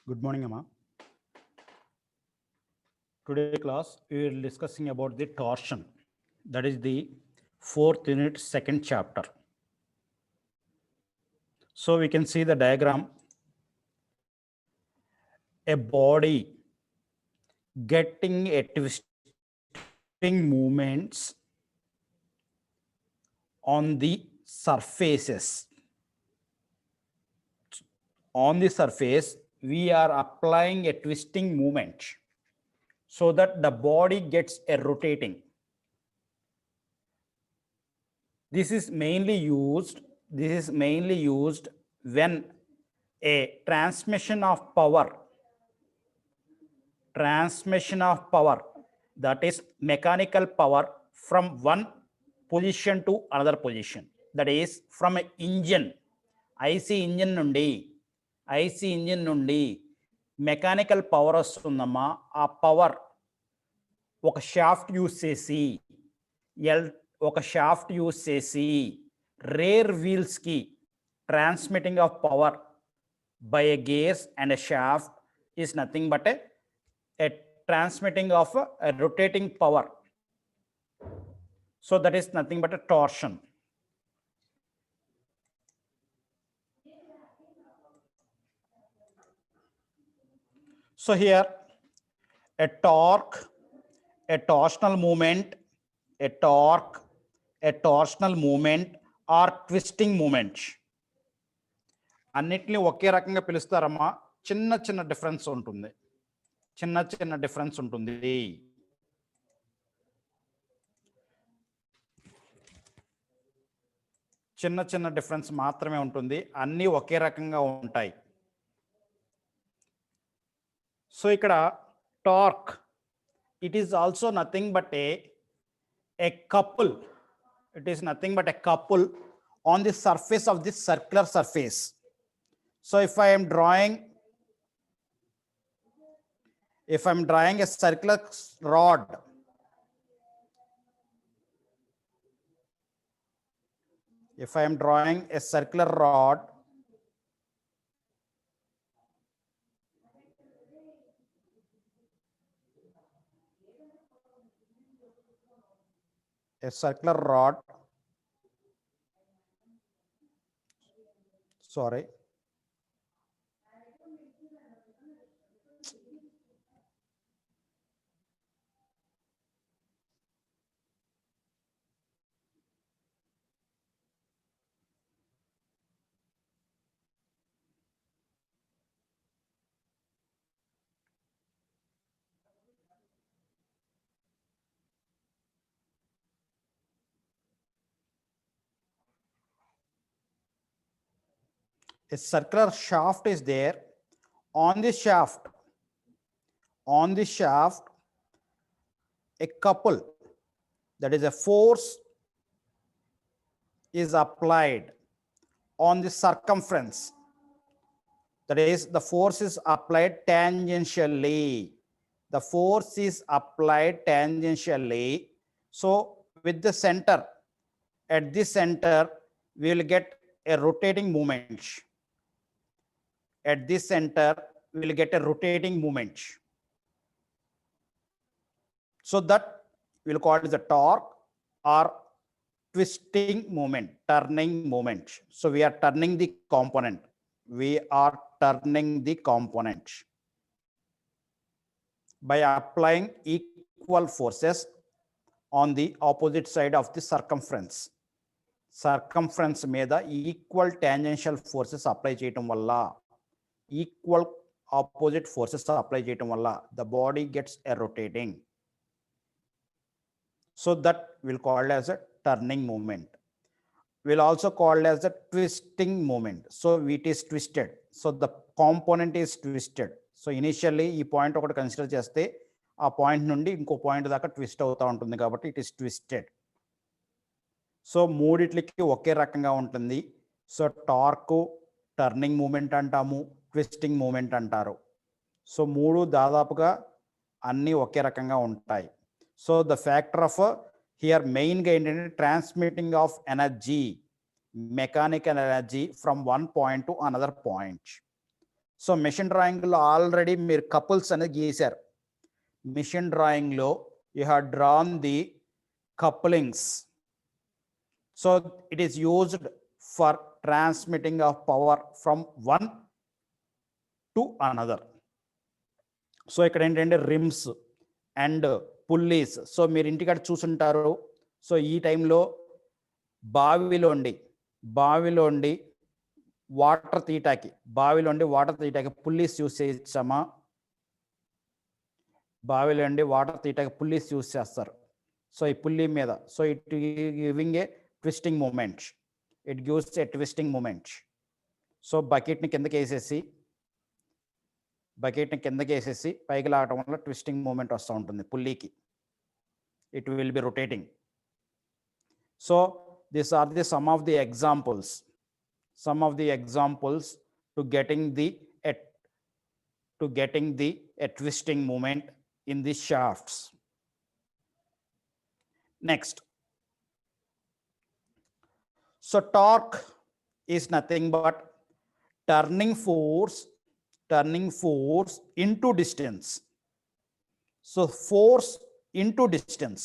Good morning, Amma. Today class, we will discussing about the torsion. That is the fourth unit, second chapter. So we can see the diagram. A body getting a twisting movements on the surfaces. On the surface, we are applying a twisting movement so that the body gets a rotating. This is mainly used when a transmission of power, that is mechanical power from one position to another position, that is from an engine, IC engine నుండి mechanical power వస్తుందమ్మా. ఆ power ఒక shaft use చేసి rare wheels కి transmitting of power by a gears and a shaft is nothing but a transmitting of a rotating power. So that is nothing but a torsion. So here a torque, a torsional movement, or twisting movement. అన్నిటిని ఒకే రకంగా పిలుస్తారమ్మా. చిన్న difference ఉంటుంది. చిన్న difference మాత్రమే ఉంటుంది. అన్నీ ఒకే రకంగా ఉంటాయి. సో ఇక్కడ torque, it is also nothing but a couple. It is nothing but a couple on the surface of this circular surface. So if I am drawing a circular rod, sorry, a circular shaft is there. On this shaft, a couple, that is a force, is applied on the circumference. That is, the force is applied tangentially. So with the center, at this center, we will get a rotating movement. So that we'll call it as a torque or twisting moment, turning moment. So we are turning the component. By applying equal forces on the opposite side of the circumference. మీద equal tangential forces apply చేయటం వల్ల, equal opposite forces apply చేయటం వల్ల the body gets a rotating. So that we'll call as a turning movement. We'll also call as a twisting movement. So it is twisted. So the component is twisted. So initially ఈ point ఒకటి consider చేస్తే ఆ point నుండి ఇంకో point దాకా twist అవుతూ ఉంటుంది కాబట్టి ఇట్ ఈస్ ట్విస్టెడ్. సో మూడిట్లకి ఒకే రకంగా ఉంటుంది. సో టార్క్ టర్నింగ్ మూమెంట్ అంటాము, ట్విస్టింగ్ మూమెంట్ అంటారు. సో మూడు దాదాపుగా అన్నీ ఒకే రకంగా ఉంటాయి. So the factor of here మెయిన్గా ఏంటంటే transmitting of energy, mechanical energy from one point to another point. So machine డ్రాయింగ్లో ఆల్రెడీ మీరు కపుల్స్ అనేది గీశారు. మిషన్ డ్రాయింగ్లో you have drawn the couplings. So it is used for transmitting of power from one to another. So ఇక్కడ ఏంటంటే RIMS and pulleys. So మీరు ఇంటికాడ చూసుంటారు. సో ఈ టైంలో బావిలోండి వాటర్ తీయటానికి పుల్లీస్ యూస్ చేయొచ్చామా? బావిలోండి వాటర్ తీయటానికి పుల్లీస్ యూస్ చేస్తారు. సో ఈ పుల్లీ మీద, so it giving a twisting moment, it gives a twisting moment. So బకెట్ని కిందకి వేసేసి పైకి లాగటం వల్ల ట్విస్టింగ్ మూమెంట్ వస్తూ ఉంటుంది పుల్లీకి. It will be rotating. So these are the some of the examples to getting the twisting moment in the shafts. Next, so torque is nothing but turning force into distance. So force into distance,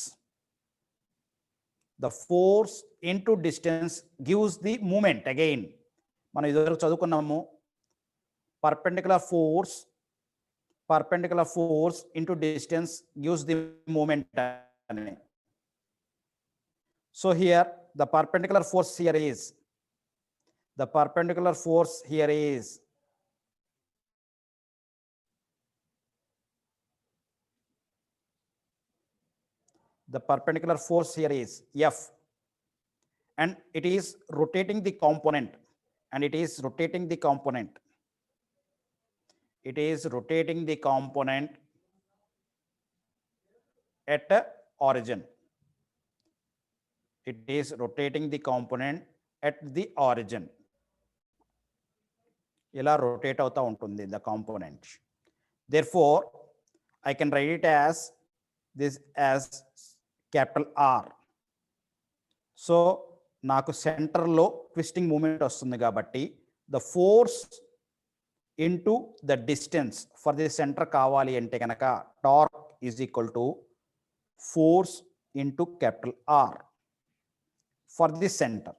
the force into distance gives the movement. Again మనం ఇదివరకు చదువుకున్నాము, perpendicular force into distance gives the moment. So here the perpendicular force here is the perpendicular force here is F, and it is rotating the component, it is rotating the component at the origin. It is rotating the component at the origin. ఇలా rotate అవుతా ఉంటుంది the component. Therefore, I can write it as this as capital R. So నాకు సెంటర్లో twisting moment వస్తుంది కాబట్టి the force into the distance for the center కావాలి అంటే కనుక torque is equal to force into capital R for this center.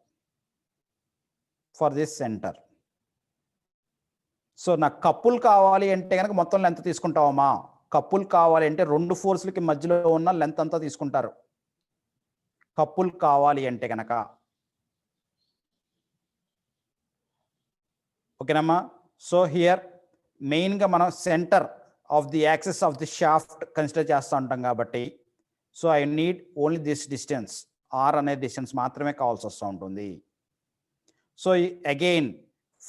So నాకు couple కావాలి అంటే కనుక మొత్తం లెంత్ తీసుకుంటావమ్మా? కపుల్ కావాలి అంటే రెండు ఫోర్స్లకి మధ్యలో ఉన్న లెంత్ అంతా తీసుకుంటారు కపుల్ కావాలి అంటే కనుక. ఓకేనమ్మా? సో హియర్ మెయిన్గా మనం centre of the axis of the shaft consider చేస్తూ ఉంటాం కాబట్టి, so I need only this distance, R అనే డిస్టెన్స్ మాత్రమే కావాల్సి వస్తూ ఉంటుంది. So again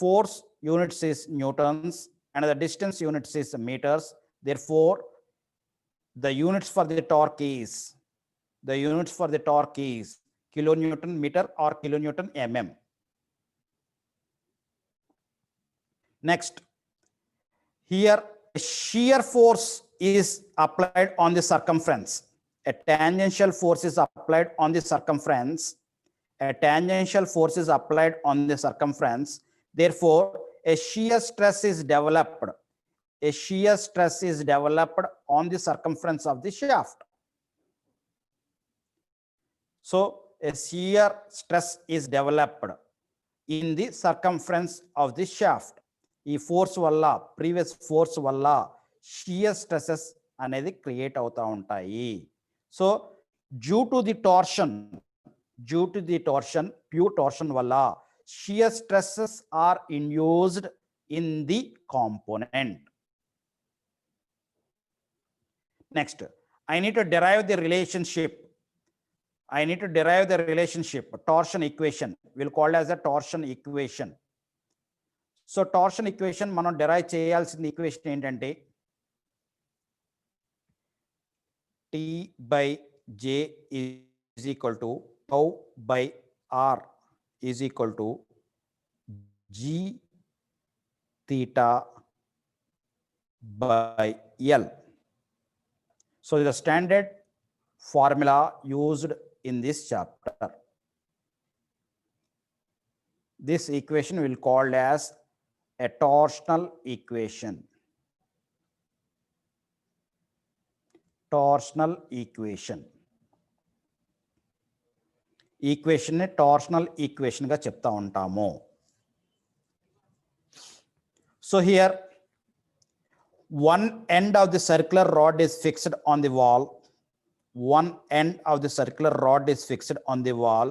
force units is newtons and the distance units is metres. Therefore, the units for the torque is kilonewton meter or kilonewton mm. Next, here a shear force is applied on the circumference. A tangential force is applied on the circumference. Therefore, a shear stress is developed on the circumference of the shaft. So a shear stress is developed in the circumference of the shaft. ఈ force వల్ల, previous force వల్ల shear stresses అనేది create అవుతూ ఉంటాయి. So due to the torsion, pure torsion వల్ల shear stresses are induced in the component. Next, I need to derive the relationship. Torsion equation. We'll call it as a torsion equation. So torsion equation మనం derive చేయాల్సిన equation ఏంటంటే T by J is equal to tau by R is equal to G theta by L. So the standard formula used in this chapter. This equation will called as a torsional equation. Torsional equation. Equation ne torsional equation ga chepta untamo. So here one end of the circular rod is fixed on the wall. One end of the circular rod is fixed on the wall.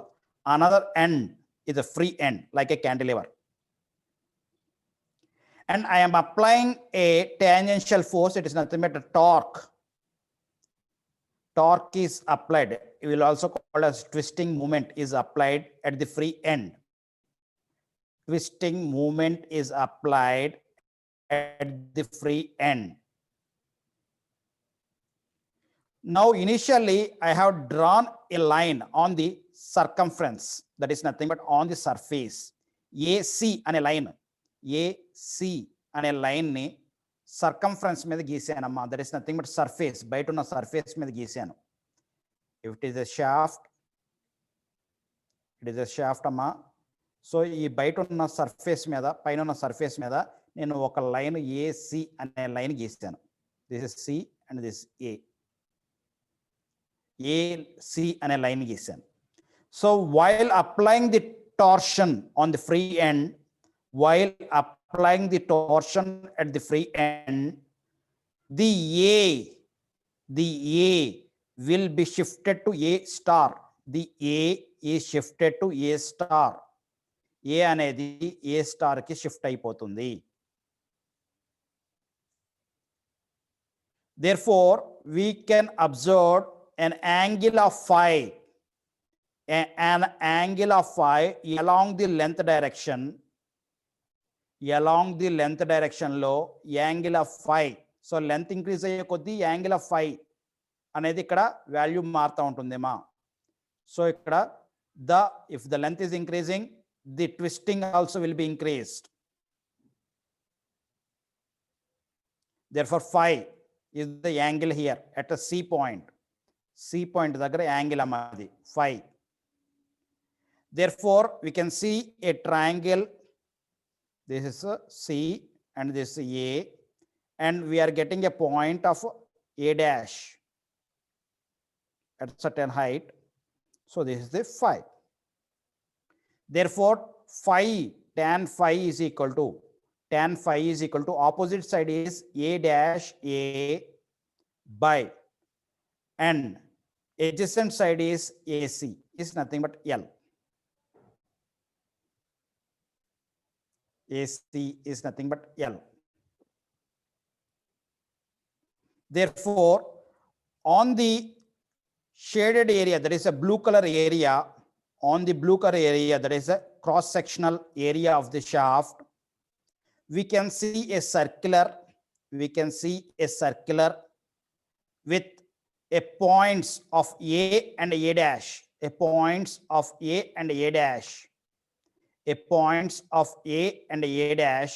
Another end is a free end, like a cantilever. And I am applying a tangential force. It is nothing but a torque. Torque is applied. It will also call as twisting moment is applied at the free end. Twisting moment is applied at the free end. Now, initially, I have drawn a line on the circumference. That is nothing but on the surface. AC and a line. AC and a line ni circumference మీద గీసానమ్మా. That is nothing but surface. బయట ఉన్న surface మీద గీసాను. If it is a shaft, it is a shaft అమ్మా. So ఈ బయట ఉన్న surface మీద, పైన ఉన్న సర్ఫేస్ మీద నేను ఒక లైన్ AC అనే లైన్ గీసాను. This is C and this is A. AC అనే లైన్ గీసాను. So while applying the torsion on the free end, while applying the torsion at the free end, the A will be shifted to A star. The A is shifted to A star. A అనేది A star కి shift అయిపోతుంది. Therefore, we can observe an angle of phi, an angle of phi along the length direction. Along the length direction low angle of phi. So length increase అయ్యే కొద్దీ angle of phi అనేది ఇక్కడ value మారుతూ ఉంటుందేమా. So ఇక్కడ if the length is increasing, the twisting also will be increased. Therefore, phi is the angle here at a C point. C point దగ్గర angle అమ్మది phi. Therefore, we can see a triangle. This is C and this is A, and we are getting a point of A dash at certain height. So this is the phi. Therefore, phi, tan phi is equal to opposite side is A dash A by, and adjacent side is AC, is nothing but L. AC is nothing but L. Therefore, on the shaded area, there is a blue color area. On the blue color area, there is a cross-sectional area of the shaft. We can see a circular. With a points of A and A dash. A points of A and A dash. A points of A and A dash.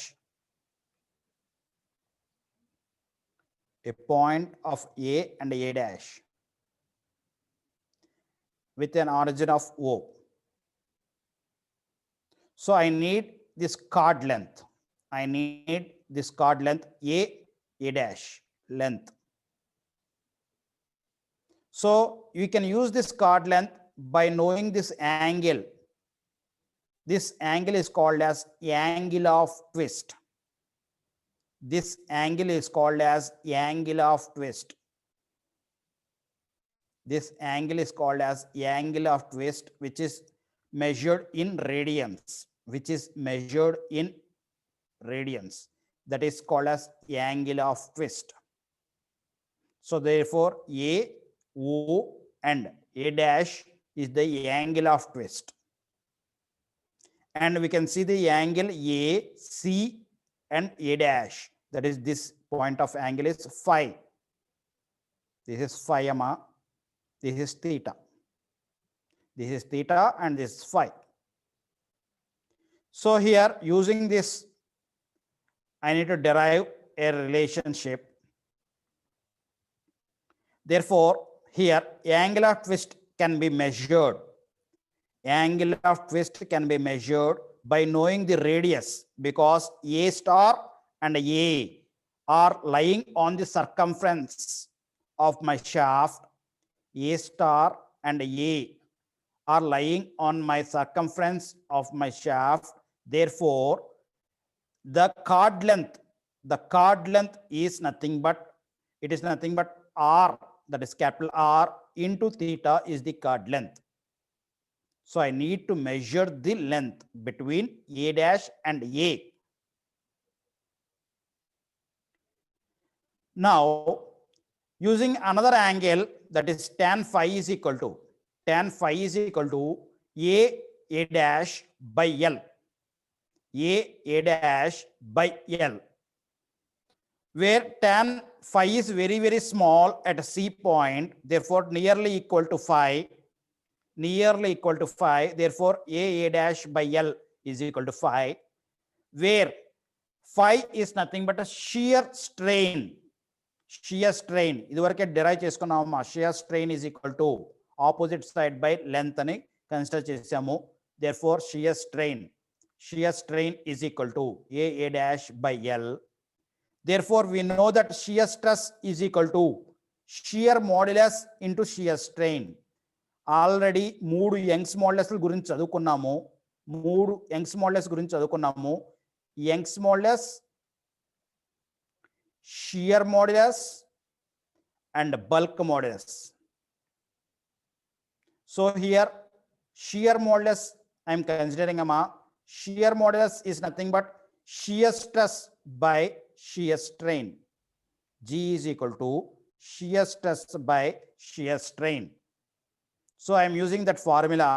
A point of A and A dash with an origin of O. So I need this chord length. A dash length. So you can use this chord length by knowing this angle. This angle is called as angle of twist. This angle is called as angle of twist. This angle is called as angle of twist, which is measured in radians. That is called as angle of twist. So therefore, A, O, and A dash is the angle of twist. And we can see the angle A, C, and A dash. That is, this point of angle is phi. This is phi, amma. This is theta. This is theta and this is phi. So here, using this, I need to derive a relationship. Therefore, here angle of twist can be measured. Angle of twist can be measured by knowing the radius, because A star and A are lying on the circumference of my shaft. A star and A are lying on my circumference of my shaft. Therefore, the chord length is nothing but, it is nothing but R, that is capital R into theta is the chord length. So I need to measure the length between A dash and A. Now, using another angle, that is tan phi is equal to A dash by L. A dash by L, where tan phi is very, very small at C point, therefore nearly equal to phi. Therefore A dash by L is equal to phi, where phi is nothing but a shear strain. ఇదివరకే derive చేసుకున్నాము. shear strain is equal to opposite side by length అని consider చేసాము. therefore shear strain is equal to A dash by L. therefore we know that shear stress is equal to shear modulus into shear strain. Already 3 Young's modulus గురించి చదువుకున్నాము. Young's modulus, shear modulus and bulk modulus. So here shear modulus I am considering shear modulus is nothing but shear stress by shear strain. G is equal to shear stress by shear strain. So I am using that formula.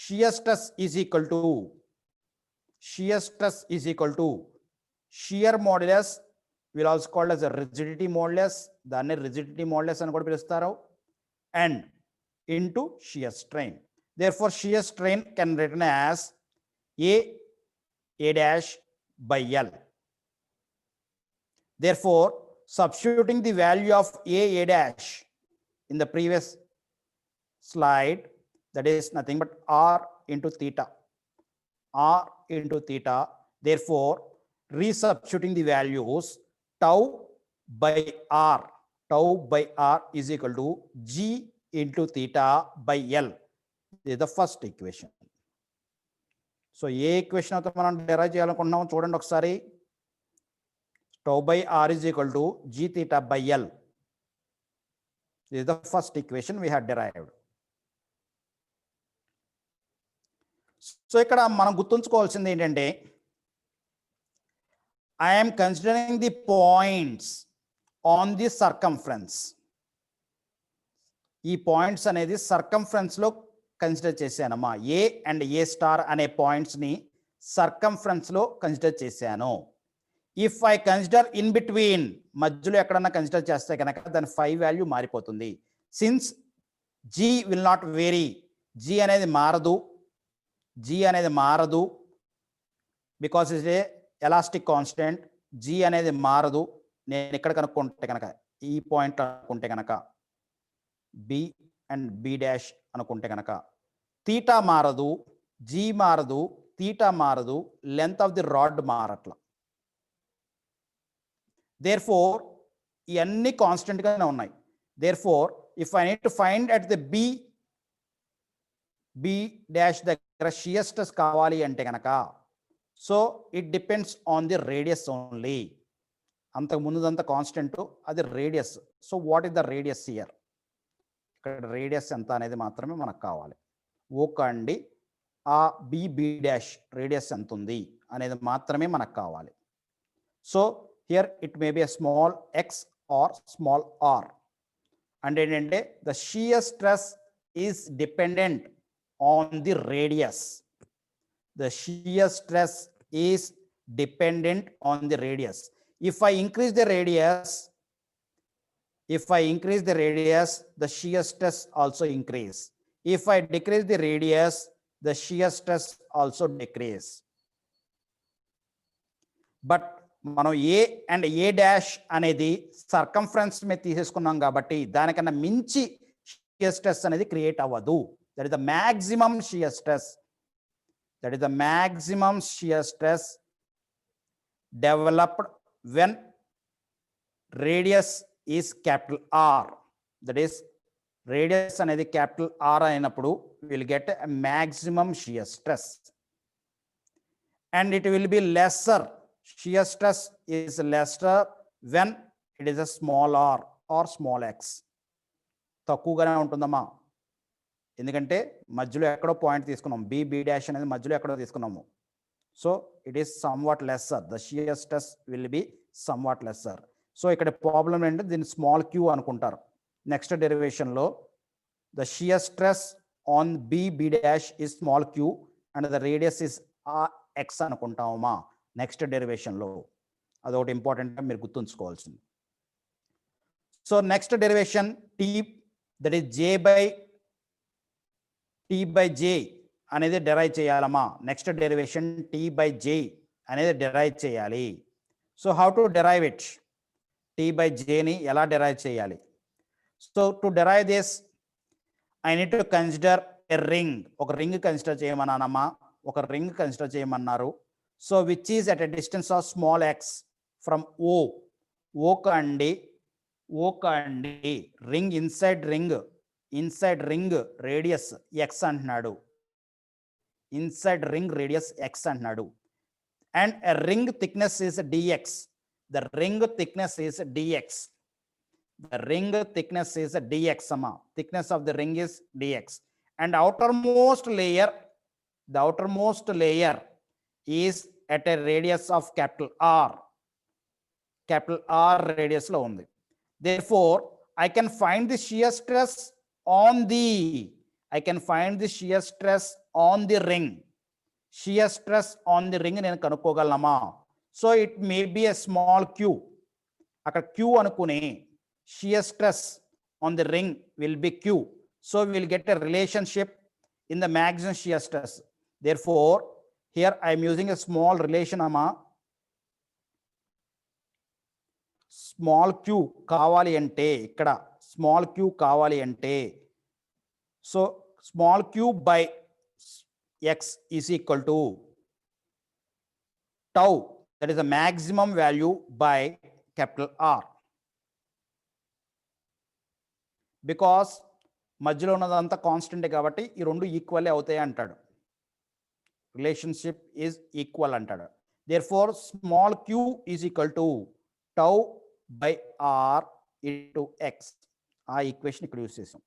Shear stress is equal to shear modulus, will also called as a rigidity modulus, దాన్ని rigidity modulus అని కూడా పిలుస్తారు, and into shear strain. Therefore shear strain can written as A dash by L. Therefore substituting the value of A dash in the previous slide, that is nothing but R into theta. Therefore resubstituting the values, tau by R is equal to G into theta by L. This is the first equation. So A equation అయితే మనం derive చేయాలనుకుంటున్నామో చూడండి ఒకసారి. tau by R is equal to G theta by L. This is the first equation we had derived. So ఇక్కడ మనం గుర్తుంచుకోవాల్సింది ఏంటంటే, I am considering the points on the circumference. ఈ points అనేది సర్కంఫరెన్స్ లో కన్సిడర్ చేశానమ్మా. A and A star అనే points ని సర్కంఫరెన్స్ లో కన్సిడర్ చేశాను. If I consider in between, మధ్యలో ఎక్కడన్నా కన్సిడర్ చేస్తే కనుక దాని phi వాల్యూ మారిపోతుంది. Since G will not vary, G అనేది మారదు because is a elastic constant. G అనేది మారదు. నేను ఇక్కడ కనుక్కుంటే కనుక, ఈ పాయింట్ అనుకుంటే కనుక B అండ్ B డాష్ అనుకుంటే కనుక, తీటా మారదు, G మారదు, తీటా మారదు, లెంత్ ఆఫ్ ది రాడ్ మారట్ల. therefore ఇవన్నీ కాన్స్టెంట్ గానే ఉన్నాయి. therefore if I need to find at the B dash దగ్గర shear stress కావాలి అంటే కనుక, so it depends on the radius only. అంతకు ముందుదంతా కాన్స్టెంట్, అది radius. So what is the radius here? ఇక్కడ రేడియస్ ఎంత అనేది మాత్రమే మనకు కావాలి. ఓకండి ఆ B డాష్ రేడియస్ ఎంత ఉంది అనేది మాత్రమే మనకు కావాలి. So here it may be a small x or small r. అంటే ఏంటంటే the shear stress is dependent on the radius. The shear stress is dependent on the radius. If I increase the radius, the shear stress also increase. If I decrease the radius, the shear stress also decrease. But మనం A and A dash అనేది circumference మీద తీసేసుకున్నాం కాబట్టి దానికన్నా మించి shear stress అనేది create అవ్వదు. That is the maximum shear stress. That is the maximum shear stress developed when radius is capital R. That is, radius అనేది capital R అయినప్పుడు will get a maximum shear stress. And it will be lesser. Shear stress is lesser when it is a small r or small x. తక్కువగానే ఉంటుందమ్మా, ఎందుకంటే మధ్యలో ఎక్కడో point తీసుకున్నాం, B dash అనేది మధ్యలో ఎక్కడో తీసుకున్నాము. So it is somewhat lesser, the shear stress will be somewhat lesser. So ఇక్కడ ప్రాబ్లం ఏంటంటే దీన్ని స్మాల్ క్యూ అనుకుంటారు. నెక్స్ట్ డెరివేషన్లో the shear stress on B dash is small Q and the radius is X అనుకుంటామమ్మా next డెరివేషన్లో. అదొకటి important మీరు గుర్తుంచుకోవాల్సింది. So next derivation T, that is J by J అనేది డెరైవ్ చేయాలమ్మా. Next derivation T by J అనేది derive చేయాలి. So how to derive it? T by జేని ఎలా డెరైవ్ చేయాలి? So to derive this I need to consider a ring. ఒక ring consider చేయమన్నానమ్మా, ఒక రింగ్ కన్సిడర్ చేయమన్నారు. So which is at a distance of small X from O. O కండి ring inside ring radius X అంటున్నాడు, inside ring radius X అంటున్నాడు. And a ring thickness is DX. The ring thickness is DX. The ring thickness is dx, amma. Thickness of the ring is dx. And the outermost layer is at a radius of capital R. Capital R radius lo undi. Therefore, I can find the shear stress on the ring. Shear stress on the ring nenu kanukogalanama. So it may be a small q. Akka q anukune shear stress on the ring will be Q. So we will get a relationship in the maximum shear stress. Therefore, here I am using a small relation, amma. Small q kavali ante ikkada small q kavali ante, so small q by x is equal to tau, that is the maximum value by capital R. Because మధ్యలో ఉన్నదంతా constant కాబట్టి ఈ రెండు equal అవుతాయి అంటాడు. Relationship is equal అంటాడు. Therefore small Q is equal to tau by R into X. ఆ equation ఇక్కడ యూజ్ చేసాం.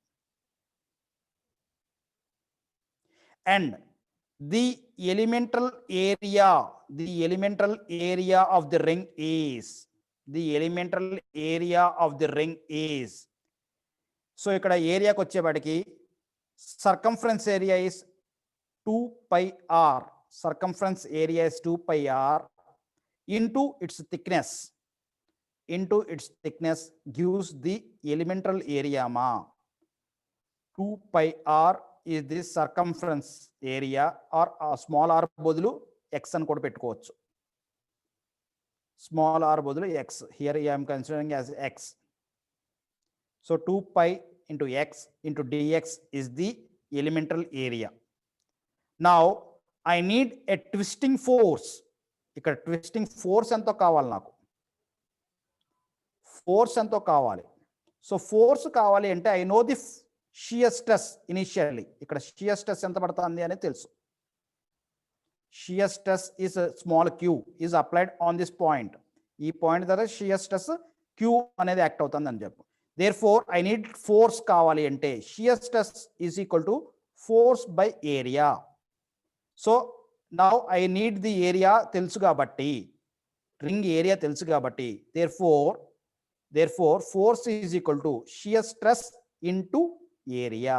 And the elemental area of the ring is so ఇక్కడ ఏరియాకి వచ్చేవాడికి circumference area is 2 pi r. Circumference area is 2 pi r into its thickness. Gives the elemental area ma. 2 pi r is the circumference area, or small r bodulu x అని కూడా పెట్టుకోవచ్చు. Small r bodulu x. Here I am considering as x. So 2 pi into x into dx is the elemental area. Now I need a twisting force. ఇక్కడ twisting force ఎంతో కావాలి నాకు. Force ఎంతో కావాలి. So force కావాలి అంటే I know the shear stress initially. ఇక్కడ shear stress ఎంత పడుతుంది అనేది తెలుసు. Shear stress is a small q is applied on this point. ఈ పాయింట్ దగ్గర shear stress q అనేది యాక్ట్ అవుతుంది అని చెప్పు. Therefore, I need force kavali ante shear stress is equal to force by area. So now I need the area telusu kabatti, ring area telusu kabatti. Therefore force is equal to shear stress into area.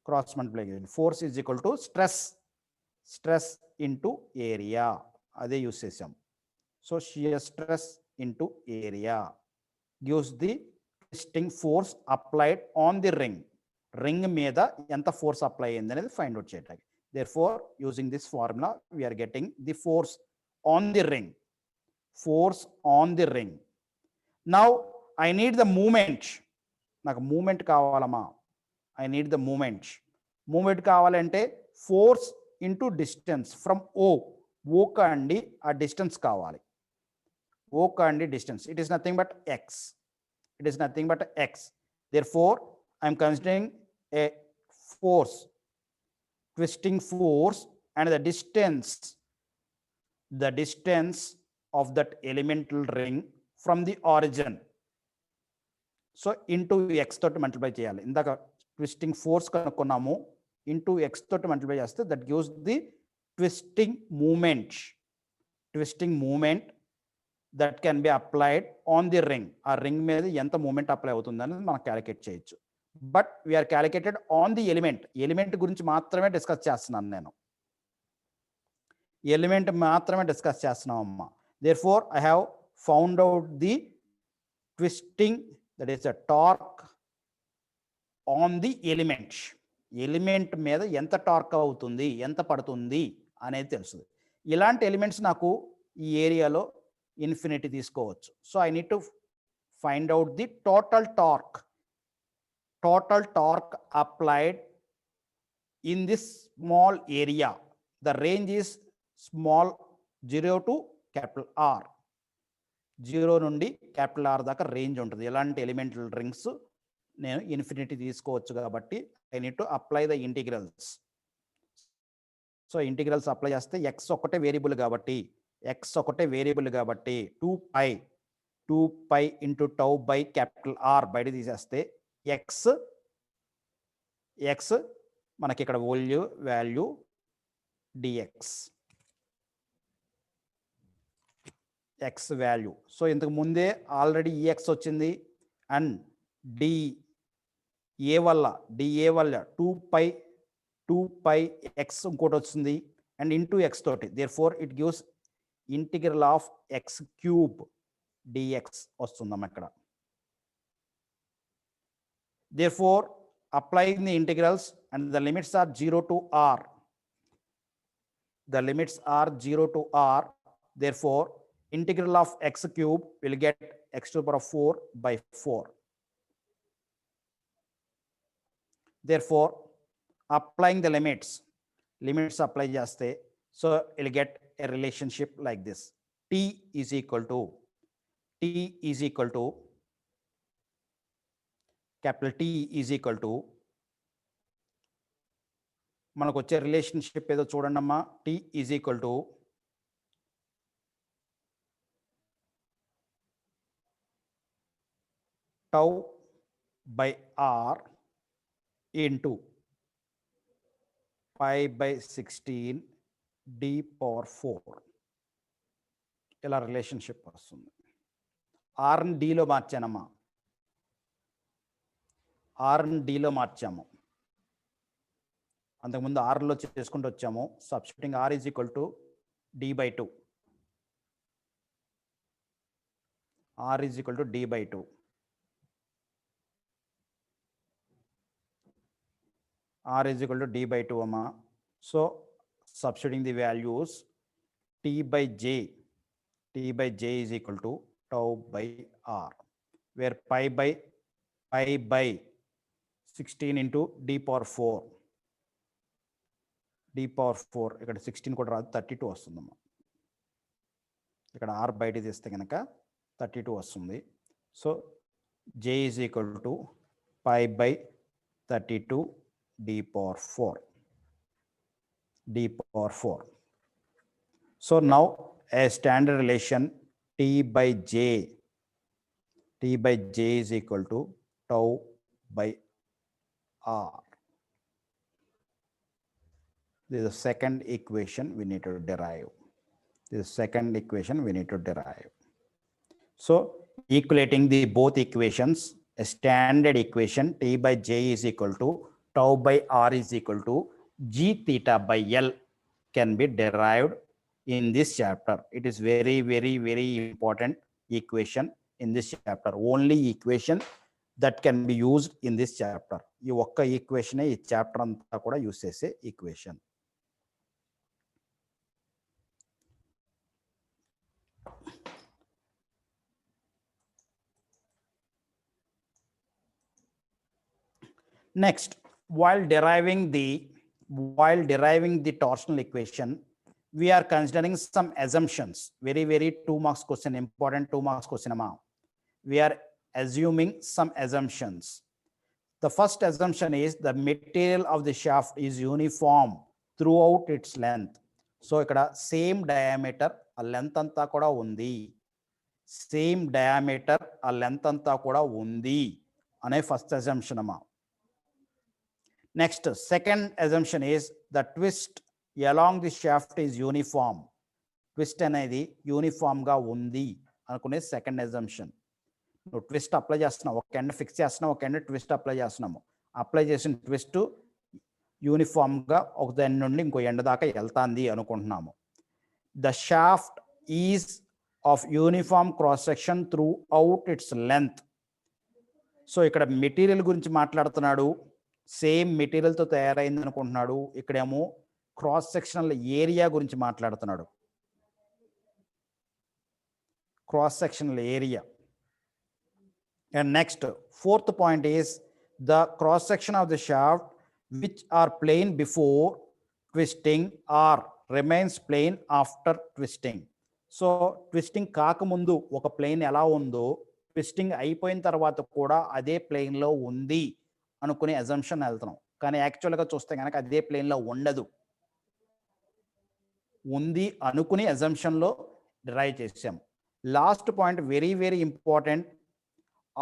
Cross multiplication. Force is equal to stress into area. Ade use chesam. So shear stress into area gives the twisting force applied on the ring. Ring మీద ఎంత force apply అయింది అనేది find out చేయడానికి. Therefore, using this formula, we are getting the force on the ring. Now, I need the movement. నాకు moment కావాలమ్మా. I need the movement. Movement కావాలంటే force into distance from ఓ కండి ఆ distance కావాలి. ఓ కండి distance, it is nothing but X. It is nothing but x. Therefore, I am considering a force, twisting force, and the distance of that elemental ring from the origin. So into x తోటి multiply చేయాలి. ఇందాక twisting force కనుక్కున్నాము, into x తోటి multiply చేస్తే that gives the twisting moment that can be applied on the ring. ఆ ring మీద ఎంత moment apply అవుతుందని మనం క్యాలిక్యులేట్ చేయొచ్చు. But we're calculated on the element గురించి మాత్రమే డిస్కస్ చేస్తున్నాను నేను. ఎలిమెంట్ మాత్రమే డిస్కస్ చేస్తున్నాం అమ్మా. Therefore I have found out the twisting, that is a torque on the element మీద ఎంత టార్క్ అవుతుంది, ఎంత పడుతుంది అనేది తెలుస్తుంది. ఇలాంటి ఎలిమెంట్స్ నాకు ఈ ఏరియాలో ఇన్ఫినిటీ తీసుకోవచ్చు. So I need to find out the total torque applied in this small area. The range is small 0 to capital R. 0 నుండి క్యాపిటల్ R దాకా రేంజ్ ఉంటుంది. ఎలాంటి ఎలిమెంటల్ రింగ్స్ నేను ఇన్ఫినిటీ తీసుకోవచ్చు కాబట్టి I need to apply the integrals. So integrals apply చేస్తే X ఒకటే variable కాబట్టి 2π into tau by capital R బయట తీసేస్తే ఎక్స్ మనకి ఇక్కడ value DX X value. So ఇంతకు ముందే ఆల్రెడీ ఈఎక్స్ వచ్చింది అండ్ డిఏ వల్ల 2π ఎక్స్ ఇంకోటి వస్తుంది అండ్ ఇంటూ ఎక్స్ తోటి. Therefore it gives integral of X cube DX వస్తుందమ్మా ఇక్కడ. Therefore, applying the integrals and the limits are 0 to r. The limits are 0 to r. Therefore, integral of x cube will get x to the power of 4 by 4. Therefore, applying the limits apply jaste. So you'll get a relationship like this. T is equal to capital T is equal to మనకు వచ్చే relationship ఏదో చూడండి అమ్మా. T is equal to tau by r into pi by 16 d power 4. ఇలా relationship వస్తుంది. ఆర్ని డిలో మార్చానమ్మా, ఆర్ని డిలో మార్చాము. అంతకుముందు ఆర్లో చేసుకుంటూ వచ్చాము. Substituting R is equal to d/2. R is equal to d/2. R is equal to d/2 అమ్మా. So substituting the values, t by j is equal to tau by r, where pi by 16 into d power 4 ఇక్కడ 16 కూడా రాదు, 32 వస్తుందమ్మా. ఇక్కడ r బయట తీస్తే కనుక 32 వస్తుంది. So j is equal to pi by 32 d power 4. So now a standard relation T by J is equal to tau by R. This is the second equation we need to derive. So equating the both equations, a standard equation T by J is equal to tau by R is equal to G theta by L can be derived in this chapter. It is very, very, very important equation in this chapter. Only equation that can be used in this chapter. ఈ ఒక్క equation ఈ chapter అంతా కూడా use చేసే equation. Next, while deriving the while deriving the torsional equation, we are considering some assumptions. Very, very 2 marks question, important 2 marks question. We are assuming some assumptions. The first assumption is the material of the shaft is uniform throughout its length. So ikkada same diameter, a length anta kuda undi. Same diameter, a length anta kuda undi ane first assumption amma. Next, second assumption is the twist along the shaft is uniform. Twist అనేది uniform గా ఉంది అనుకునే second assumption. నువ్వు twist apply చేస్తున్నావు, ఒక end fix చేస్తున్నావు, ఒక end twist apply చేస్తున్నాము. అప్లై చేసిన ట్విస్ట్ యూనిఫామ్ గా ఒక ఎండ్ నుండి ఇంకో ఎండ్ దాకా వెళ్తాంది అనుకుంటున్నాము. The shaft is of uniform cross section through out it's length. So ఇక్కడ మెటీరియల్ గురించి మాట్లాడుతున్నాడు, సేమ్ మెటీరియల్తో తయారైంది అనుకుంటున్నాడు. ఇక్కడేమో క్రాస్ సెక్షనల్ ఏరియా గురించి మాట్లాడుతున్నాడు. Cross sectional area. And next, fourth point is the cross section of the shaft which are plain before twisting or remains plain after twisting. So twisting కాకముందు ఒక plane ఎలా ఉందో twisting అయిపోయిన తర్వాత కూడా అదే ప్లేన్లో ఉంది అనుకునే అజంప్షన్ వెళ్తున్నాం. కానీ యాక్చువల్గా చూస్తే కనుక అదే ప్లేన్లో ఉండదు, ఉంది అనుకుని అజంప్షన్లో డ్రైవ్ చేసాం. Last point very very important.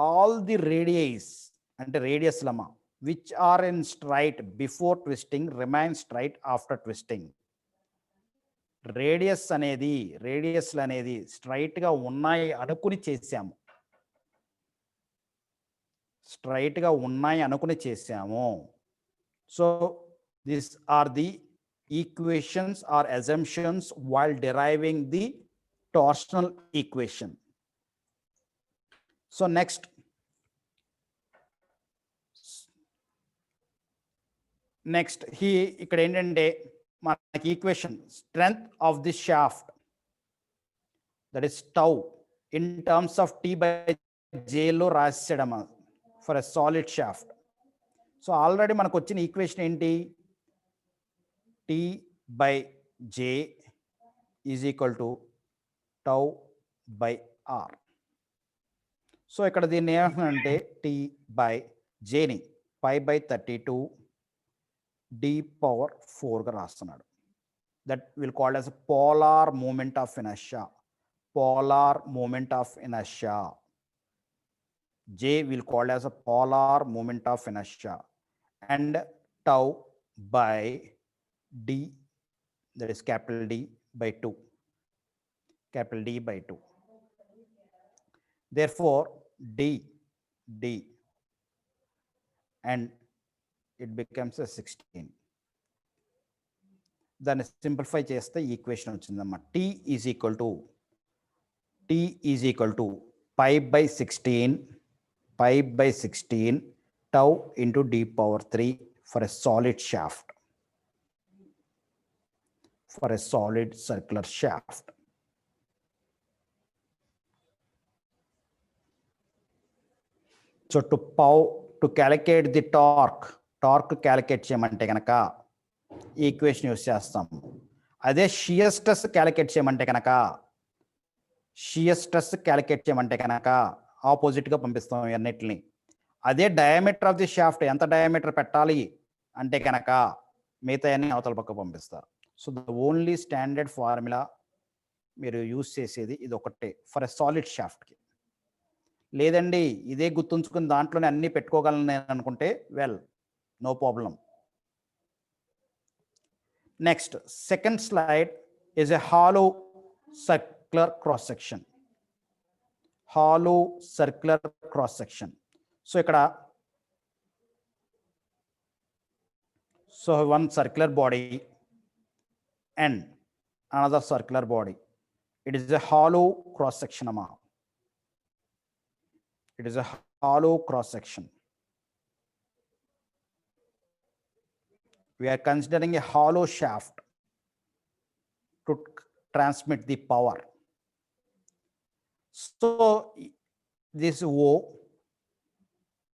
All the radii అంటే radius లమా which are in straight before twisting remain straight after twisting. Radius అనేది స్ట్రైట్ గా ఉన్నాయి అనుకుని చేసాము, స్ట్రైట్ గా ఉన్నాయి అనుకుని చేసాము. So these are the equations or assumptions while deriving the torsional equation. So next, ఇక్కడ ఏంటంటే మనకి equation strength of the shaft, that is tau in terms of T by జేలో రాసాడమ్మా for a solid shaft. So already మనకు వచ్చిన equation ఏంటి? T by J is equal to tau by R. So ఇక్కడ దీన్ని ఏమంటే టీ బై జేని 5/32 d power 4గా రాస్తున్నాడు. That will called as polar moment of inertia. Polar moment of inertia. J will called as a polar moment of inertia, and tau by d, that is capital D by 2, capital D by 2. Therefore d and it becomes a 16. Then simplify cheste equation vachindamma. T is equal to pi by 16 tau into d power 3 for a solid shaft, for a solid circular shaft. So to calculate the torque calculate చేయమంటే కనుక equation use చేస్తాం. అదే shear stress calculate చేయమంటే కనుక ఆపోజిట్గా పంపిస్తాం అన్నిటిని. అదే డయామీటర్ ఆఫ్ ది షాఫ్ట్ ఎంత డయామీటర్ పెట్టాలి అంటే కనుక మిగతా అన్ని అవతల పక్క పంపిస్తారు. So the only standard formula మీరు యూజ్ చేసేది ఇది ఒకటే ఫర్ ఎ సాలిడ్ షాఫ్ట్కి. లేదండి ఇదే గుర్తుంచుకుని దాంట్లోనే అన్ని పెట్టుకోగలను నేను అనుకుంటే well, no problem. Next second slide is a hollow circular cross section. Hollow circular cross section. So ikkada, so one circular body and another circular body. It is a hollow cross section amma. It is a hollow cross section. We are considering a hollow shaft to transmit the power. So this O,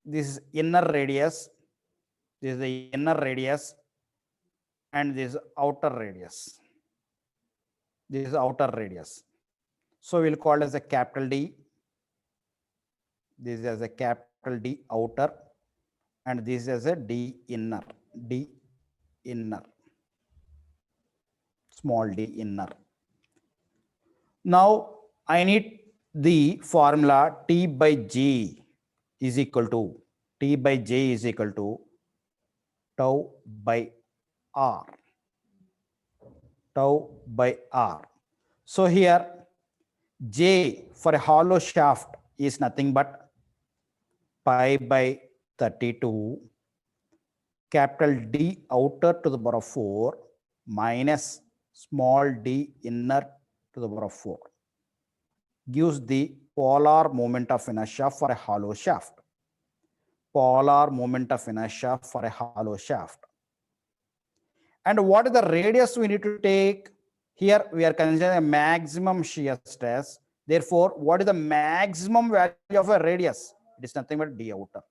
this is inner radius, this is the inner radius, and this outer radius. This is outer radius. So we'll call it as a capital D. This is as a capital D outer, and this is as a D inner. D inner. Small d inner. Now I need the formula T by G is equal to T by J is equal to tau by R. Tau by R. So here J for a hollow shaft is nothing but pi by 32 capital D outer to the power of 4 minus small d inner to the power of 4 gives the polar moment of inertia for a hollow shaft. Polar moment of inertia for a hollow shaft. And what is the radius we need to take? Here we are considering a maximum shear stress. Therefore, what is the maximum value of a radius? It is nothing but d outer.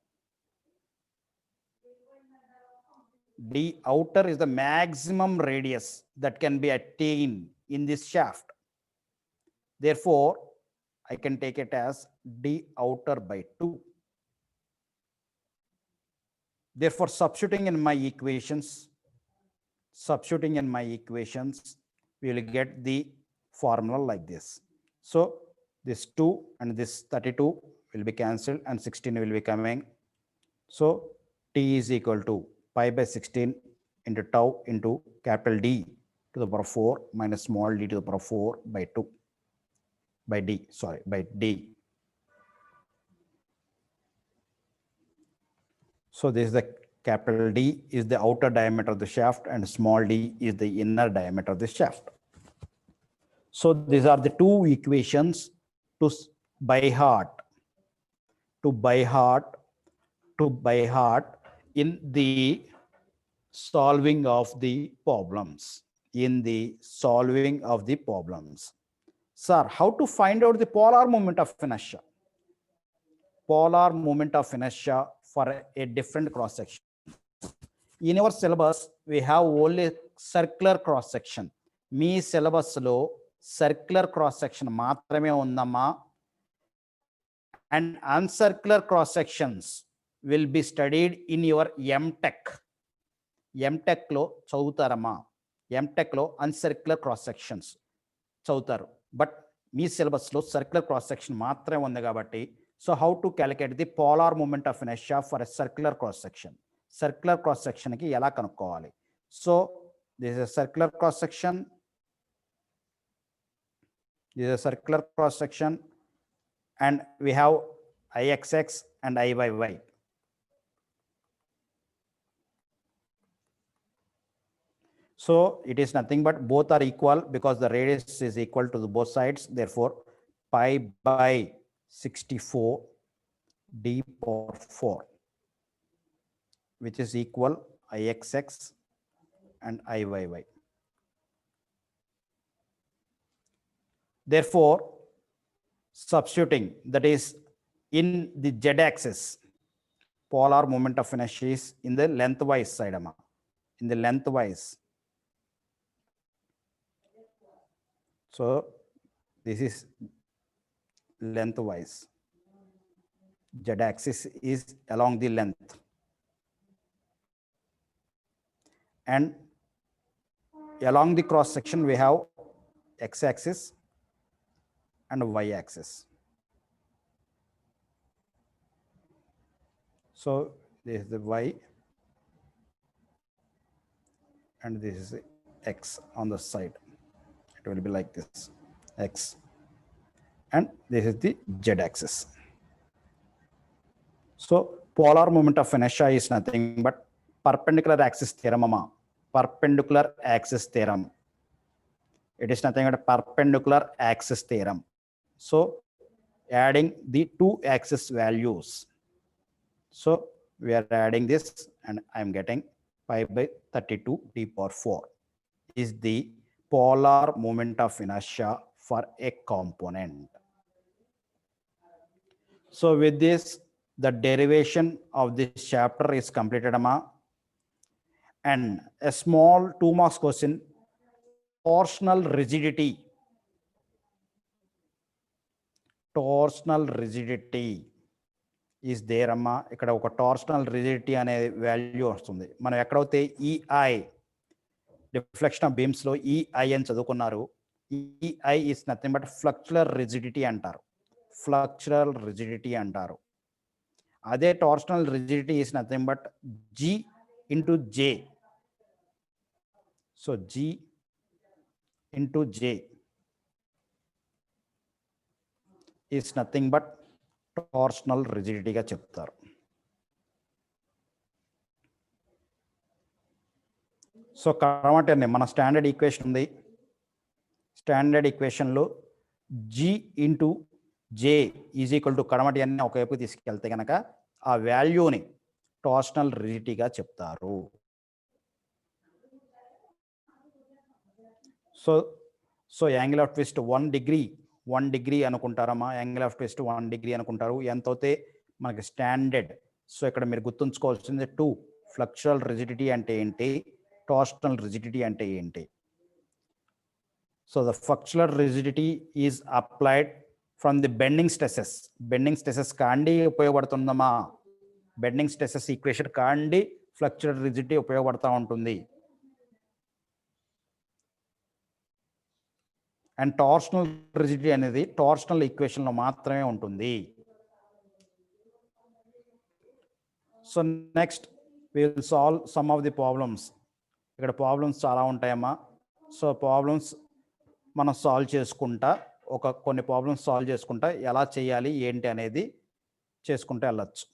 D outer is the maximum radius that can be attained in this shaft. Therefore, I can take it as d outer by 2. Therefore, substituting in my equations, we will get the formula like this. So this 2 and this 32 will be cancelled and 16 will be coming. So T is equal to pi by 16 into tau into capital D to the power 4 minus small d to the power 4 by 2 by D, sorry, by D. So this is the capital D is the outer diameter of the shaft and small d is the inner diameter of the shaft. So these are the two equations to by heart in the solving of the problems. Sir, how to find out the polar moment of inertia? Polar moment of inertia for a different cross section. In our syllabus, we have only circular cross section. Me syllabus lo circular cross section maatrame undamma, and uncircular cross sections will be studied in your MTech. MTech lo chautarama. MTech lo uncircular cross sections chautaru. But me syllabus lo circular cross section maatrame undi kabatti. So how to calculate the polar moment of inertia for a circular cross section? Circular cross section ki ela kanukovali. So this is a circular cross section. This is a circular cross section, and we have IXX and IYY. So it is nothing but both are equal because the radius is equal to the both sides. Therefore, pi by 64 d power 4, which is equal IXX and IYY. Therefore, substituting, that is in the z-axis, polar moment of inertia is in the lengthwise side, in the lengthwise. So this is lengthwise. Z-axis is along the length, and along the cross section we have x-axis and y-axis. So this is the y and this is the x on the side. It will be like this, x, and this is the z-axis. So polar moment of inertia is nothing but perpendicular axis theorem. Perpendicular axis theorem. It is nothing but a perpendicular axis theorem. So adding the two axis values. So we are adding this, and I'm getting pi by 32 d power 4 is the polar moment of inertia for a component. So with this, the derivation of this chapter is completed, And a small 2 marks question, torsional rigidity. Torsional rigidity is there అమ్మా. ఇక్కడ ఒక torsional rigidity అనే value వస్తుంది. మనం ఎక్కడైతే EI reflection of beams లో EI అని చదువుకున్నారు, EI is nothing but flexural rigidity అంటారు. ఫ్లక్చురల్ రిజిడిటీ అంటారు. అదే torsional rigidity is nothing but G into J. So G into J is nothing but torsional రిజిడిటీగా చెప్తారు. సో కాబట్టి మన స్టాండర్డ్ ఈక్వేషన్ ఉంది. స్టాండర్డ్ ఈక్వేషన్లో G into J is equal to కడమటి అన్ని ఒకవైపు తీసుకెళ్తే కనుక ఆ వాల్యూని టార్షనల్ రిజిడిటీగా చెప్తారు. So angle of twist 1 degree అనుకుంటారమ్మా. యాంగిల్ ఆఫ్ ట్విస్ట్ 1 డిగ్రీ అనుకుంటారు. ఎంత అయితే మనకి స్టాండర్డ్. సో ఇక్కడ మీరు గుర్తుంచుకోవాల్సింది 2 ఫ్లక్చురల్ రిజిడిటీ అంటే ఏంటి, టార్షనల్ రిజిడిటీ అంటే ఏంటి. So the flexural rigidity is applied from the bending stresses. Bending stresses కాండి ఉపయోగపడుతుందమ్మా. బెండింగ్ స్ట్రెసెస్ ఈక్వేషన్ కాండి ఫ్లక్చురల్ రిజిడిటీ ఉపయోగపడుతూ ఉంటుంది. అండ్ టార్షనల్ రిజిడిటీ అనేది టార్షనల్ ఈక్వేషన్లో మాత్రమే ఉంటుంది. So next we will solve some of the problems. ఇక్కడ ప్రాబ్లమ్స్ చాలా ఉంటాయమ్మా. సో ప్రాబ్లమ్స్ మనం సాల్వ్ చేసుకుంటా కొన్ని ప్రాబ్లమ్స్ సాల్వ్ చేసుకుంటా ఎలా చేయాలి ఏంటి అనేది చేసుకుంటూ వెళ్ళచ్చు.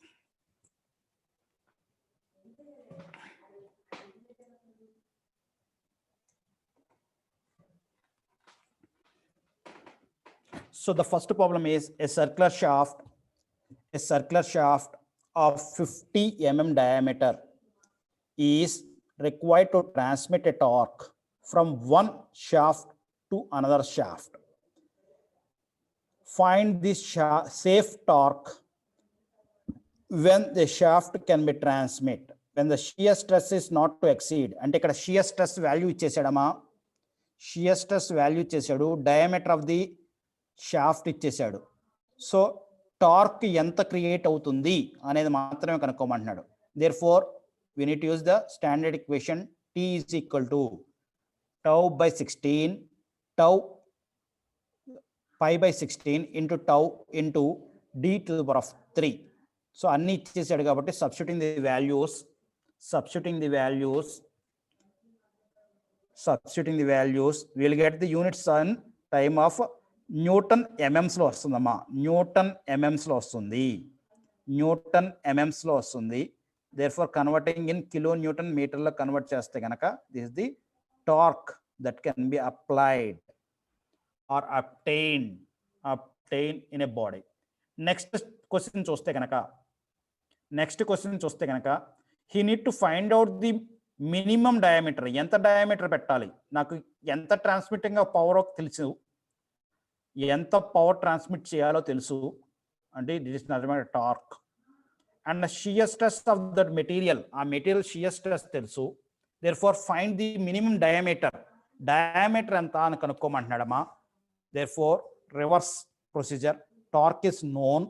So the first problem is a circular shaft of 50 mm diameter is required to transmit a torque from one shaft to another shaft. Find this safe torque when the shaft can be transmit, when the shear stress is not to exceed. అంటే ఇక్కడ shear stress value ఇచ్చేసాడమ్మా. shear stress value ఇచ్చేసాడు, diameter of the shaft ఇచ్చేసాడు. So torque ఎంత create అవుతుంది అనేది మాత్రమే కనుక్కోమంటున్నాడు. Therefore we need to use the standard equation T is equal to tau by 16 tau pi by 16 into tau into d to the power of 3. So అన్ని ఇచ్చేసాడు కాబట్టి substituting the values we'll get the units on time of newton ఎంఎంస్లో వస్తుందమ్మా. Newton ఎంఎంస్లో వస్తుంది. therefore converting in kilo newton మీటర్లో convert చేస్తే కనుక this is the torque that can be applied or obtained in a body. Next question చూస్తే కనుక he need to find out the minimum diameter. ఎంత డయామీటర్ పెట్టాలి, నాకు ఎంత ట్రాన్స్మిటింగ్ పవర్ తెలుసు, ఎంత పవర్ ట్రాన్స్మిట్ చేయాలో తెలుసు. అంటే this is nothing but torque. And shear stress of that material, ఆ మెటీరియల్ షియర్ స్ట్రెస్ తెలుసు. Therefore find the minimum diameter ఎంత అని కనుక్కోమంటున్నాడమ్మా. Therefore reverse procedure, torque is known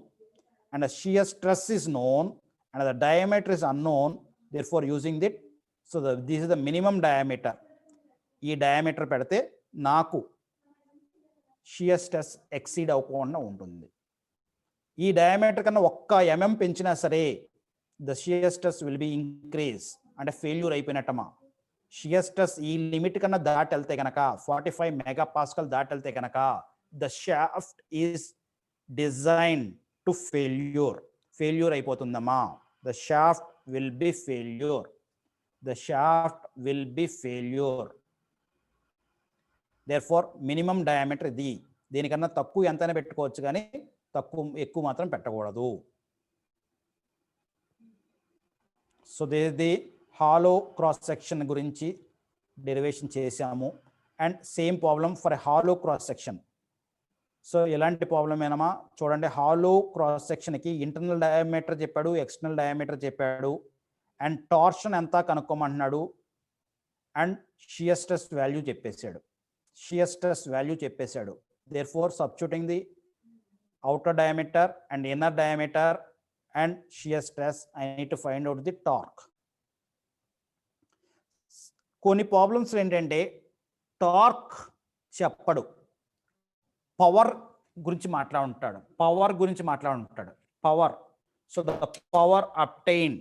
and shear stress is known and the diameter is unknown. Therefore using that, so this is the minimum diameter. ఈ diameter పెడితే నాకు shear stress exceed అవ్వకుండా ఉంటుంది. ఈ diameter కన్నా ఒక్క MM పెంచినా సరే the shear stress will be increase, అంటే ఫెయిల్యూర్ అయిపోయినట్టమా. షియర్ స్ట్రెస్ ఈ లిమిట్ కన్నా దాటి వెళ్తే కనుక 45 మెగాపాస్కల్ దాటి వెళ్తే కనుక the shaft is design to failure అయిపోతుందమ్మా. The shaft will be failure. Therefore minimum diameter ఇది. దీనికన్నా తక్కువ ఎంతైనా పెట్టుకోవచ్చు కానీ ఎక్కువ మాత్రం పెట్టకూడదు. So the hollow cross section గురించి డెరివేషన్ చేశాము. And same problem for a hollow cross section. So ఎలాంటి ప్రాబ్లం ఏనమా చూడండి. హాలో క్రాస్ సెక్షన్కి ఇంటర్నల్ డయామీటర్ చెప్పాడు, ఎక్స్టర్నల్ డయామీటర్ చెప్పాడు, అండ్ టార్షన్ ఎంత కనుక్కోమంటున్నాడు. అండ్ షియర్ స్ట్రెస్ వాల్యూ చెప్పేశాడు. షియర్ స్ట్రెస్ వాల్యూ చెప్పేశాడు. Therefore substituting the outer diameter and inner diameter and shear stress, I need to find out the torque. కొన్ని problems ఏంటంటే torque చెప్పడు, power గురించి మాట్లాడుంటాడు. Power. So the power obtain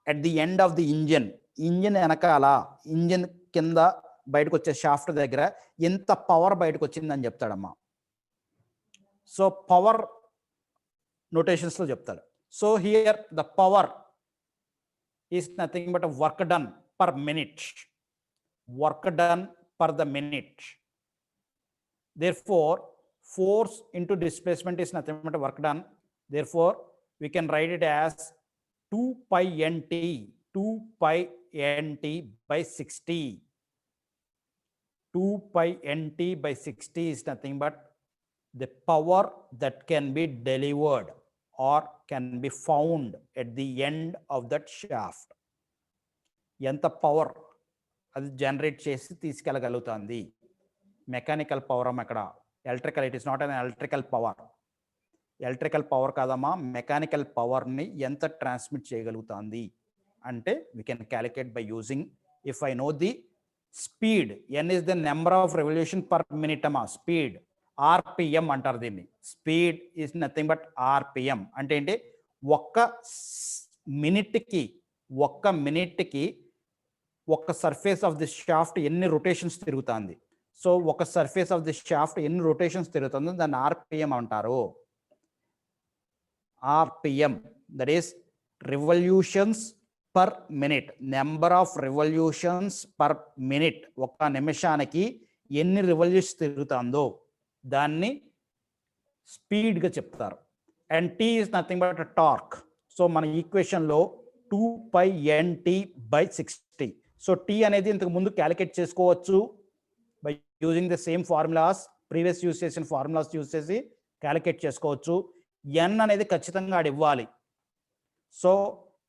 at the end of the engine, engine వెనకాల, engine కింద బయటకు వచ్చే shaft దగ్గర ఎంత పవర్ బయటకు వచ్చిందని చెప్తాడమ్మా. సో పవర్ నోటేషన్స్ లో చెప్తాడు. So here the power is nothing but work done per minute. Therefore force into displacement is nothing but work done. Therefore we can write it as 2 pi nt by 60. 2 pi nt by 60 is nothing but the power that can be delivered or can be found at the end of that shaft. ఎంత power అది generate చేసి తీసుకెళ్ళగలుగుతుంది. Mechanical power అమ్మ, ఇక్కడ electrical, it is not an electrical power కాదమ్మా, mechanical పవర్ని ఎంత transmit చేయగలుగుతుంది అంటే we can calculate by using, if I know the speed, n is the number of revolution per minute అమ్మా, స్పీడ్, ఆర్పిఎం అంటారు దీన్ని. Speed is nothing but RPM. అంటే ఏంటి, ఒక్క మినిట్కి ఒక్క సర్ఫేస్ ఆఫ్ ది షాఫ్ట్ ఎన్ని రొటేషన్స్ తిరుగుతుంది. సో ఒక సర్ఫేస్ ఆఫ్ ది షాఫ్ట్ ఎన్ని రొటేషన్స్ తిరుగుతుందో దాన్ని ఆర్పిఎం అంటారు. RPM, that is revolutions per minute, number of revolutions per minute. ఒక్క నిమిషానికి ఎన్ని రివల్యూషన్స్ తిరుగుతుందో దాన్ని స్పీడ్గా చెప్తారు. And T is nothing but torque. So మన ఈక్వేషన్లో 2 pi nt by 60. So tea అనేది ఇంతకు ముందు క్యాలిక్యులేట్ చేసుకోవచ్చు by using the same formulas, previous use చేసిన ఫార్ములాస్ యూజ్ చేసి క్యాలిక్యులేట్ చేసుకోవచ్చు. ఎన్ అనేది ఖచ్చితంగా ఆడ ఇవ్వాలి. సో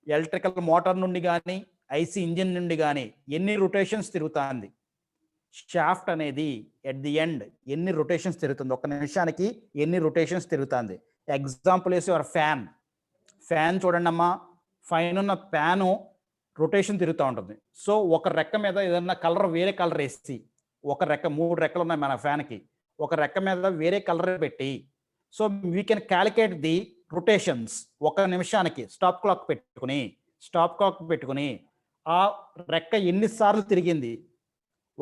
ఎలక్ట్రికల్ మోటార్ నుండి కానీ ఐసీ ఇంజిన్ నుండి కానీ ఎన్ని రొటేషన్స్ తిరుగుతుంది, షాఫ్ట్ అనేది ఎట్ ది ఎండ్ ఎన్ని రొటేషన్స్ తిరుగుతుంది, ఒక నిమిషానికి ఎన్ని రొటేషన్స్ తిరుగుతుంది. ఎగ్జాంపుల్ వేసి యువర్ ఫ్యాన్ చూడండి అమ్మా, పైన ఉన్న ఫ్యాను రొటేషన్ తిరుగుతూ ఉంటుంది. సో ఒక రెక్క మీద ఏదన్నా కలర్ వేరే కలర్ వేసి, ఒక రెక్క, 3 రెక్కలు ఉన్నాయి మన ఫ్యాన్కి, ఒక రెక్క మీద వేరే కలర్ పెట్టి, so we can calculate the rotations. ఒక నిమిషానికి స్టాప్ క్లాక్ పెట్టుకుని ఆ రెక్క ఎన్నిసార్లు తిరిగింది,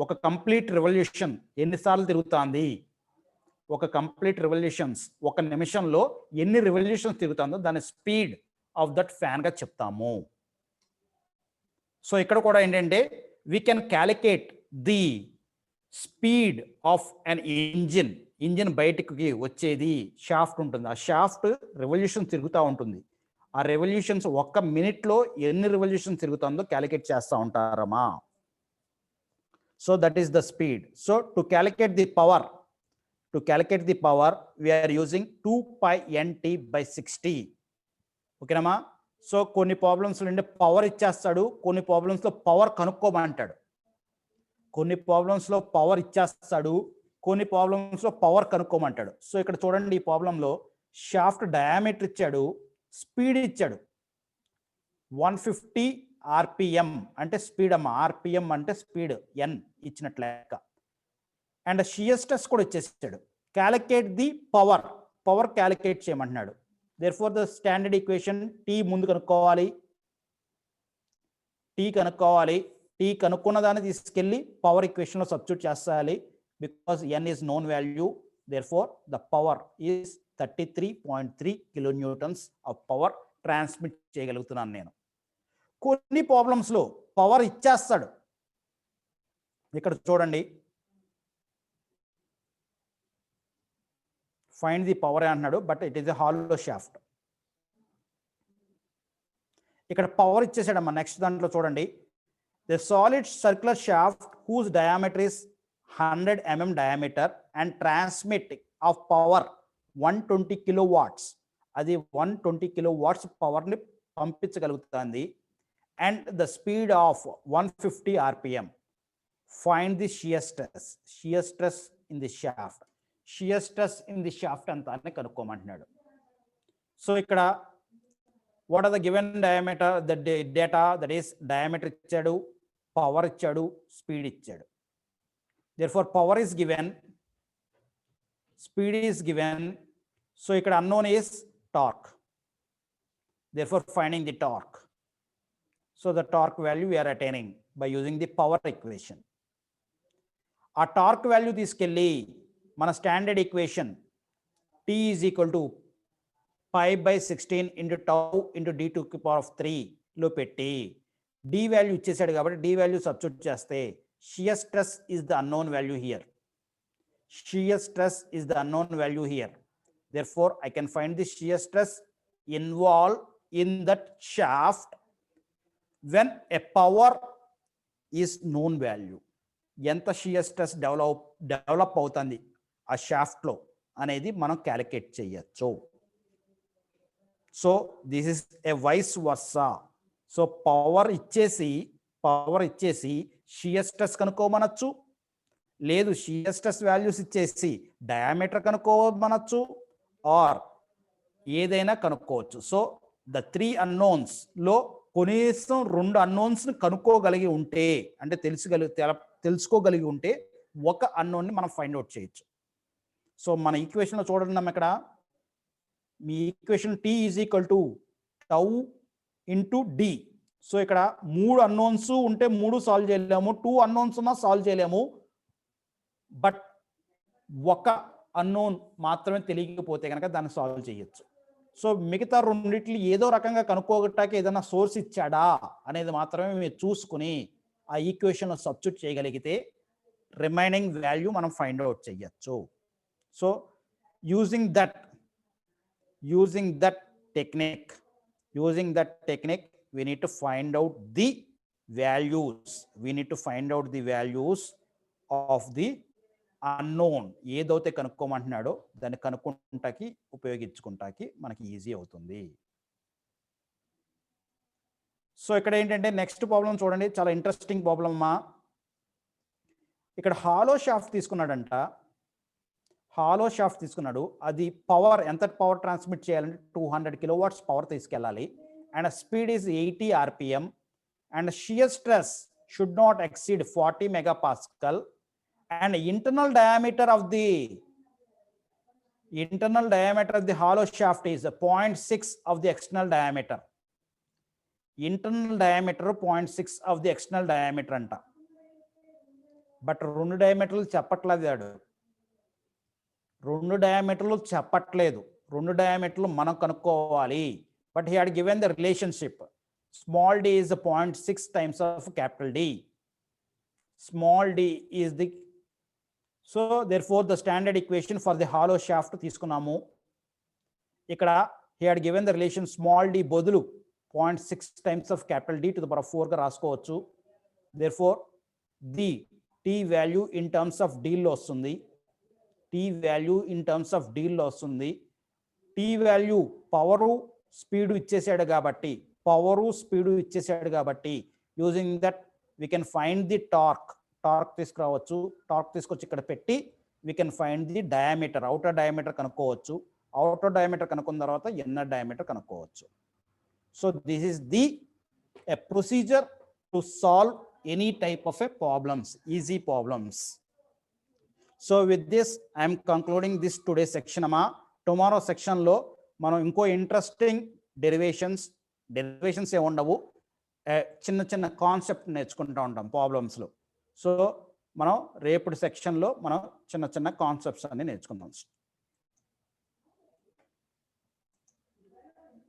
ఒక కంప్లీట్ రెవల్యూషన్ ఎన్నిసార్లు తిరుగుతుంది, ఒక కంప్లీట్ రెవల్యూషన్స్ ఒక నిమిషంలో ఎన్ని రెవల్యూషన్స్ తిరుగుతుందో దాని స్పీడ్ ఆఫ్ దట్ ఫ్యాన్గా చెప్తాము. సో ఇక్కడ కూడా ఏంటంటే we can calculate the speed of an engine బయటకి వచ్చేది షాఫ్ట్ ఉంటుంది. ఆ షాఫ్ట్ రెవల్యూషన్ తిరుగుతూ ఉంటుంది. ఆ రెవల్యూషన్స్ ఒక్క మినిట్లో ఎన్ని రెవల్యూషన్స్ తిరుగుతుందో క్యాలిక్యులేట్ చేస్తూ ఉంటారమ్మా. So that is the speed. So to calculate the power, we are using 2 pi nt by 60. Okay nama? So కొన్ని ప్రాబ్లమ్స్ అంటే పవర్ ఇచ్చేస్తాడు, కొన్ని ప్రాబ్లమ్స్ లో పవర్ కనుక్కోమంటాడు. సో ఇక్కడ చూడండి, ఈ ప్రాబ్లంలో షాఫ్ట్ డయామీటర్ ఇచ్చాడు, స్పీడ్ ఇచ్చాడు 150 ఆర్పిఎం అంటే స్పీడ్ అమ్మ, ఆర్పిఎం అంటే స్పీడ్, ఎన్ ఇచ్చినట్లు లెక్క. అండ్ షియర్ స్ట్రెస్ కూడా ఇచ్చేసాడు. క్యాలిక్యులేట్ ది పవర్ క్యాలిక్యులేట్ చేయమంటున్నాడు. Therefore the standard equation T ముందు కనుక్కోవాలి. టీ కనుక్కున్న దాన్ని తీసుకెళ్ళి పవర్ ఈక్వేషన్లో సబ్స్టిట్యూట్ చేయాలి. Because N is known value. Therefore the power is 33.3 kilonewtons of power transmit చేయగలుగుతున్నాను నేను. కొన్ని ప్రాబ్లమ్స్లో పవర్ ఇచ్చేస్తాడు. ఇక్కడ చూడండి, ఫైండ్ ది పవర్ అంటున్నాడు, but it is a hollow shaft. ఇక్కడ పవర్ ఇచ్చేసాడమ్మా. నెక్స్ట్ దాంట్లో చూడండి, the solid circular shaft whose diameter is 100 mm diameter and transmit of power 120 kilowatts. అది 120 కిలోవాట్స్ పవర్ని పంపించగలుగుతుంది. And the speed of 150 RPM. find the shear stress in the shaft. Shear stress in the shaft అంతానే కనుక్కోమంటున్నాడు. So ఇక్కడ what are the given diameter, the data, that is diameter ఇచ్చాడు, power ఇచ్చాడు, speed ఇచ్చాడు. Therefore power is given, speed is given, so ఇక్కడ unknown is torque. Therefore finding the torque. So the torque value we are attaining by using the power equation. ఆ torque value తీసుకెళ్ళి మన standard equation T is equal to pi by 16 into tau into d to the power of 3 లో పెట్టి d value ఇచ్చేసాడు కాబట్టి d value substitute చేస్తే shear stress is the unknown value here. Shear stress is the unknown value here. Therefore I can find the shear stress involved in that shaft when a power is known value. ఎంత shear stress develop అవుతుంది ఆ షాఫ్ట్లో అనేది మనం calculate చేయొచ్చు. So this is a vice versa. So power ఇచ్చేసి shear stress కనుక్కోమనొచ్చు, లేదు షియర్ స్ట్రెస్ వాల్యూస్ ఇచ్చేసి డయామీటర్ కనుక్కోమనొచ్చు, ఆర్ ఏదైనా కనుక్కోవచ్చు. సో ద 3 అన్నోన్స్లో కనీసం 2 అన్నోన్స్ని కనుక్కోగలిగి ఉంటే, అంటే తెలుసుకోగలిగి ఉంటే ఒక అన్నోన్ని మనం ఫైండ్ అవుట్ చేయొచ్చు. సో మన ఈక్వేషన్లో చూడండి ఇక్కడ మీ equation T is equal to tau into D. So ఇక్కడ 3 అన్నోన్స్ ఉంటే 3 సాల్వ్ చేయలేము, 2 అన్నోన్స్ ఉన్నా సాల్వ్ చేయలేము. బట్ ఒక అన్నోన్ మాత్రమే తెలియకపోతే కనుక దాన్ని సాల్వ్ చేయొచ్చు. సో మిగతా రెండిట్లు ఏదో రకంగా కనుక్కోగటానికి ఏదైనా సోర్స్ ఇచ్చాడా అనేది మాత్రమే మీరు చూసుకుని ఆ ఈక్వేషన్లో సబ్స్టిట్యూట్ చేయగలిగితే రిమైనింగ్ వాల్యూ మనం ఫైండ్ అవుట్ చేయొచ్చు. So using that technique we need to find out the values of the unknown. ఏదైతే కనుక్కోమంటున్నాడో దాన్ని కనుక్కుంటాకి ఉపయోగించుకుంటాకి మనకి ఈజీ అవుతుంది. సో ఇక్కడ ఏంటంటే నెక్స్ట్ ప్రాబ్లం చూడండి, చాలా ఇంట్రెస్టింగ్ ప్రాబ్లం అమ్మా. ఇక్కడ హాలో షాఫ్ట్ తీసుకున్నాడు. అది పవర్ ఎంత పవర్ ట్రాన్స్మిట్ చేయాలంటే 200 కిలోవాట్స్ పవర్ తీసుకెళ్ళాలి. And speed is 80 RPM. And shear stress should not exceed 40 megapascal. And internal diameter of the hollow shaft is 0.6 of the external diameter. Internal diameter 0.6 of the external diameter anta. But 2 diameterలు చెప్పట్లేదు. 2 diameterలు చెప్పట్లేదు. 2 diameterలు మనం కనుక్కోవాలి. But he had given the relationship. Small d is 0.6 times of capital D. Small d is the, so therefore the standard equation for the hollow shaft తీసుకున్నాము. ఇక్కడ he had given the relation small d బదులు 0.6 times of capital D to the power of 4 గా రాసుకోవచ్చు. Therefore the t value in terms of d లో వస్తుంది. T value power speed ఇచ్చేసాడు కాబట్టి using that we can find the torque తీసుకురావచ్చు. Torque తీసుకొచ్చి ఇక్కడ పెట్టి we can find the diameter, outer diameter కనుక్కోవచ్చు. outer diameter కనుక్కున్న తర్వాత inner diameter కనుక్కోవచ్చు. So this is a procedure to solve any type of a problems, easy problems. So with this I am concluding this today's section amma. Tomorrow section lo మనం ఇంకో interesting derivations ఏ ఉండవు, చిన్న concept నేర్చుకుంటూ ఉంటాం ప్రాబ్లమ్స్లో. So మనం రేపటి సెక్షన్లో మనం చిన్న కాన్సెప్ట్స్ అన్ని నేర్చుకుందాం.